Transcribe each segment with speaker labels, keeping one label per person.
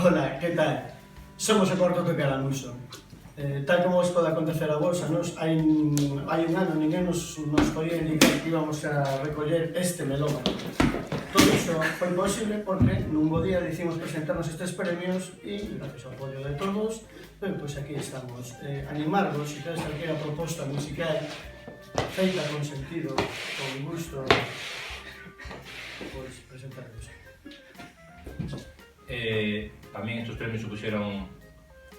Speaker 1: Ola, que tal? Somos o Cuarto de Calamuxo. Tal como vos pode acontecer a vos, a nos hai un ano ninguén nos colleu indicar que íbamos a recoller este melón. Todo iso foi posible porque nun bo día decidimos presentarnos estes premios e, gracias ao apoio de todos, pois aquí estamos. Animarvos, se queres calquera proposta musical feita con sentido, con gusto, pois presentarvos.
Speaker 2: Tamén estes premios supuxeron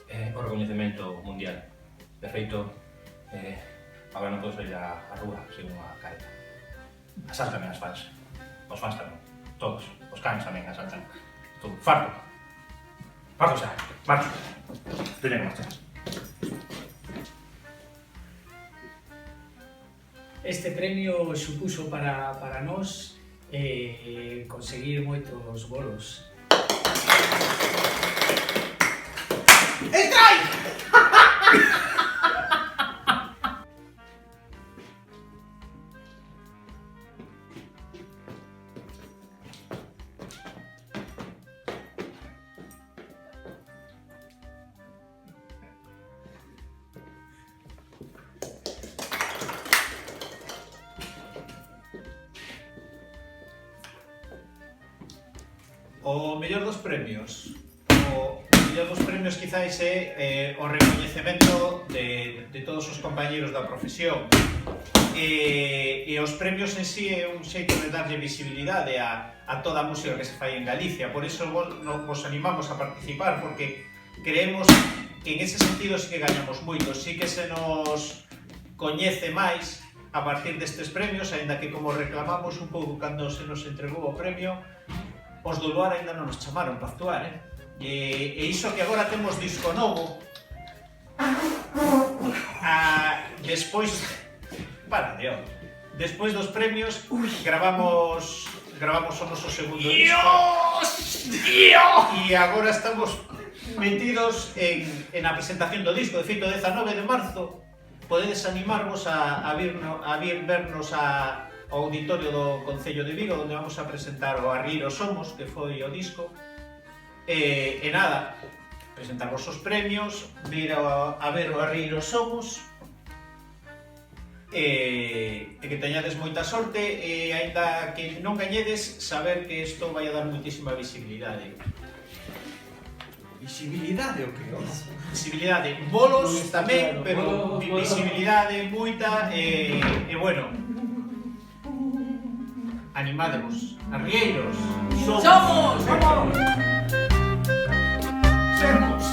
Speaker 2: o recoñecemento mundial. De feito, agora non podo sair á rúa sen unha careta. Asáltame as fans. Os fans tamén. Todos. Os cans tamén asaltan. Todo. Farto. Farto xa. Marcho. Teño que marchar.
Speaker 3: Este premio supuxo para nós conseguir moitos bolos.
Speaker 1: Entrai!
Speaker 4: O mellor dos premios. O mellor dos premios quizáis é o recoñecemento de todos os compañeros da profesión. E os premios en sí é un xeito de darlle visibilidade a toda a música que se fai en Galicia. Por iso vos animamos a participar, porque creemos que en ese sentido sí que gañamos moito, sí que se nos coñece máis a partir destes premios, aínda que como reclamamos un pouco cando se nos entregou o premio, os do Luar ainda non nos chamaron para actuar, E iso que agora temos disco novo, despois... Despois dos premios, gravamos o noso segundo disco. E agora estamos metidos en a presentación do disco. De feito, o 19 de marzo, podedes animarvos a vir vernos ao auditorio do Concello de Vigo, onde vamos a presentar o Arrieiro Somos, que foi o disco. E nada, presentar vos os premios, vir a ver o Arrieiro Somos, e que teñades moita sorte, e aínda que non gañedes, saber que isto vai a dar moitísima visibilidade.
Speaker 1: Visibilidade o que?
Speaker 4: Visibilidade, bolos tamén, pero visibilidade moita, e bueno, animádevos, arrieiros,
Speaker 3: Somos!
Speaker 4: Semos!